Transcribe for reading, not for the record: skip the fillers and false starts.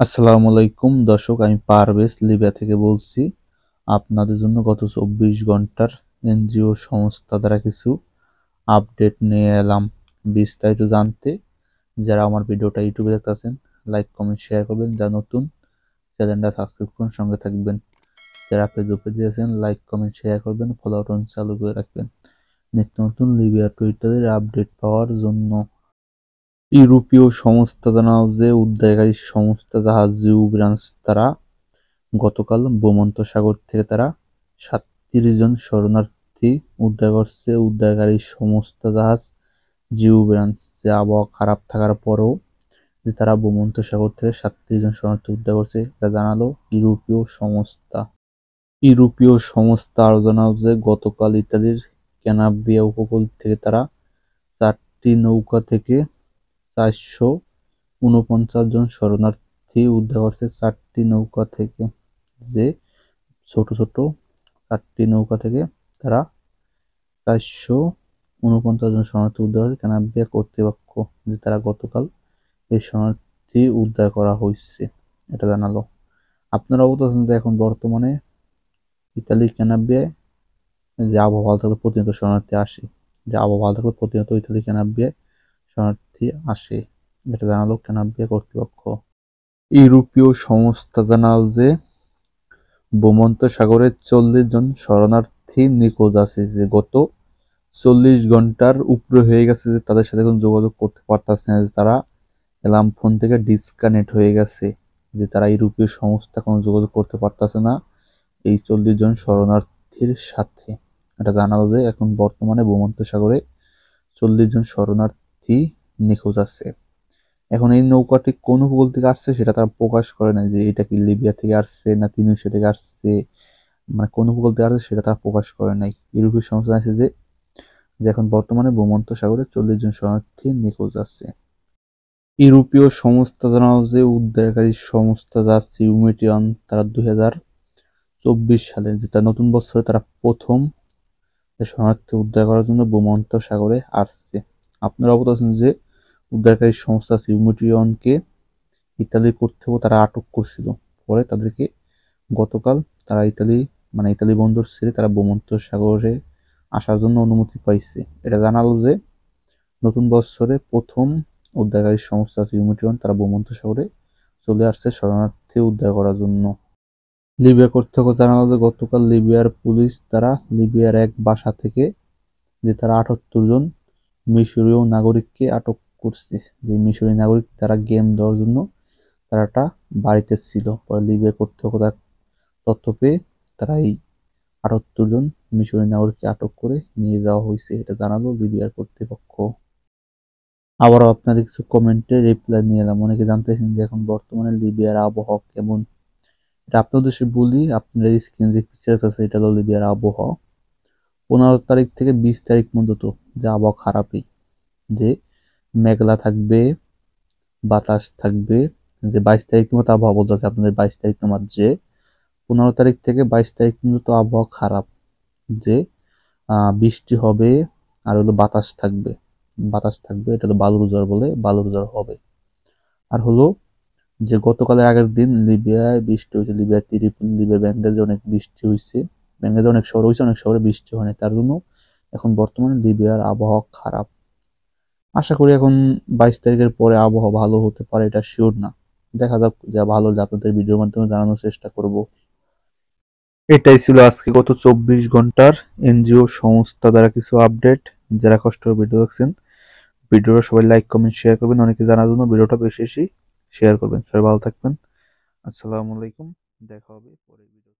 আসসালামু আলাইকুম দর্শক, আমি পারভেজ লিবিয়া থেকে বলছি। আপনাদের জন্য গত 24 ঘন্টার এনজিও সংস্থা দ্বারা কিছু আপডেট নিয়ে এলাম। বিস্তারিত জানতে যারা আমার ভিডিওটা ইউটিউবে দেখতেছেন, লাইক কমেন্ট শেয়ার করবেন। যারা নতুন, চ্যানেলটা সাবস্ক্রাইব করুন, সঙ্গে থাকবেন। যারা ফেসবুকে দিয়েছেন, লাইক কমেন্ট শেয়ার করবেন, ফলো বাটন চালু করে রাখবেন নিত্য নতুন লিবিয়া টুইটারের আপডেট পাওয়ার জন্য। ইউরোপীয় সংস্থা জানাও যে উদ্ধারকারী সংস্থা জাহাজ জিউ ব্রাঞ্চ তারা গতকাল ভূমধ্যসাগর থেকে তারা ৩৭ জন শরণার্থী উদ্ধার করছে। উদ্ধারকারী সংস্থা জাহাজ জিউ ব্রাঞ্চ যে আবহাওয়া খারাপ থাকার পরেও যে তারা ভূমধ্যসাগর থেকে ৩৭ জন শরণার্থী উদ্ধার করছে, এটা জানালো ইউরোপীয় সংস্থা। ইউরোপীয় সংস্থা আরো জানাও যে গতকাল ইতালির ক্যানাব্রিয়া উপকূল থেকে তারা ৪টি নৌকা থেকে ৪৪৯ জন শরণার্থী উদ্ধার করছে। ৪টি নৌকা থেকে যে ছোট ছোট ৪টি নৌকা থেকে তারা ৪৪৯ জন শরণার্থী উদ্ধার হয়েছে ক্যানাব্রিয়া কর্তৃপক্ষ, যে তারা গতকাল এই শরণার্থী উদ্ধার করা হয়েছে, এটা জানালো। আপনারা অবগত আছেন যে এখন বর্তমানে ইতালির ক্যানাব্রিয়ায় যে আবহাওয়া ভালো থাকলে প্রতিনিয়ত শরণার্থী আসে, যে আবহাওয়া ভালো থাকলে প্রতিনিয়ত ইতালি ক্যানাব্রিয়ায় শরণার্থী আসে, এটা জানালো ক্যানাব্রিয়া কর্তৃপক্ষ। ইউরোপীয় সংস্থা জানালো যে ভূমধ্যসাগরে ৪০ জন শরণার্থী নিখোঁজ আছে, যে গত ৪০ ঘন্টার উপরে হয়ে গেছে, যে তাদের সাথে কোনো যোগাযোগ করতে পারতেছে না, যে তারা অ্যালার্ম ফোন থেকে ডিসকানেক্ট হয়ে গেছে, যে তারা ইউরোপীয় সংস্থা কোনো যোগাযোগ করতে পারতেছে না এই ৪০ জন শরণার্থীর সাথে। এটা জানালো যে এখন বর্তমানে ভূমধ্যসাগরে ৪০ জন শরণার্থী নিখোঁজ আছে। এখন এই নৌকাটি কোন উপকূল থেকে আসছে সেটা তারা প্রকাশ করে না, যে এটা কি লিবিয়া থেকে আসছে না তিউনিসিয়া থেকে আসছে, মানে কোন উপকূল থেকে আসছে সেটা তারা প্রকাশ করে নাই। ইউরোপীয় সংস্থা আছে যে এখন বর্তমানে ভূমধ্যসাগরে ৪০ জন শরণার্থী নিখোঁজ আছে। ইউরোপীয় সংস্থা জানালো যে উদ্ধারকারী সংস্থা যা হিউম্যানিটেরিয়ান তারা ২০২৪ সালের যেটা নতুন বছরে তারা প্রথম শরণার্থী উদ্ধার করার জন্য ভূমধ্যসাগরে আসছে। আপনারা অবগত আছেন যে উদ্ধারকারী সংস্থা হিউম্যানিটেরিয়ানকে ইতালি কর্তৃপক্ষ তারা আটক করছিল, পরে তাদেরকে গতকাল তারা ইতালি বন্দর ছেড়ে তারা ভূমধ্যসাগরে আসার জন্য অনুমতি পাইছে। এটা জানালো যে নতুন বছরে প্রথম উদ্ধারকারী সংস্থা হিউম্যানিটেরিয়ান তারা ভূমধ্যসাগরে চলে আসছে শরণার্থী উদ্ধার করার জন্য। লিবিয়া কর্তৃপক্ষ জানালো যে গতকাল লিবিয়ার পুলিশ তারা লিবিয়ার এক বাসা থেকে যে তারা ৭৮ জন মিশরীয় নাগরিককে আটক করছে, যে মিশরীয় নাগরিক তারা গেম দেওয়ার জন্য তারা একটা বাড়িতে ছিল। পরে লিবিয়া কর্তৃপক্ষ তার তথ্য পেয়ে তারা এই ৭৮ জন মিশরীয় নাগরিককে আটক করে নিয়ে যাওয়া হয়েছে, এটা জানালো লিবিয়ার কর্তৃপক্ষ। আবারও আপনাদের কিছু কমেন্টে রিপ্লাই নিয়ে এলাম। অনেকে জানতে চাইছেন যে এখন বর্তমানে লিবিয়ার আবহাওয়া কেমন, এটা আপনাদের উদ্দেশ্যে বলি। আপনার স্ক্রিনে যে পিকচার আছে এটা হলো লিবিয়ার আবহাওয়া। ১৫ তারিখ থেকে ২০ তারিখ পর্যন্ত যে আবহাওয়া খারাপই, যে মেঘলা থাকবে, বাতাস থাকবে। যে ২২ তারিখ মতো আবহাওয়া বলতেছে আপনাদের, ২২ তারিখ তোমার যে ১৫ তারিখ থেকে ২২ তারিখ পর্যন্ত আবহাওয়া খারাপ, যে বৃষ্টি হবে আর হলো বাতাস থাকবে, এটা তো বালুর ঝড় বলে, বালুর ঝড় হবে। আর হলো যে গতকালের আগের দিন লিবিয়ায় বৃষ্টি হয়েছে, লিবিয়ার ত্রিপোলি, লিবিয়া ব্যাংগাজে অনেক বৃষ্টি হয়েছে, ব্যাংগাজে অনেক শহর হয়েছে, অনেক শহরে বৃষ্টি হয়নি, তার জন্য এখন বর্তমানে লিবিয়ার আবহাওয়া খারাপ। আশা করি এখন ২২ তারিখের পরে আবহাওয়া ভালো হতে পারে, এটা শিওর না, দেখা যাক, যা ভালো হলে আপনাদের ভিডিওর মাধ্যমে জানানোর চেষ্টা করব। এটাই ছিল আজকে গত ২৪ ঘন্টার এনজিও সংস্থা দ্বারা কিছু আপডেট। যারা কষ্ট করে ভিডিও দেখছেন, ভিডিওটা সবাই লাইক কমেন্ট শেয়ার করবেন, অনেকে জানার জন্য ভিডিওটা বেশি বেশি শেয়ার করবেন। সবাই ভালো থাকবেন। আসসালামু আলাইকুম, দেখা হবে পরের ভিডিও।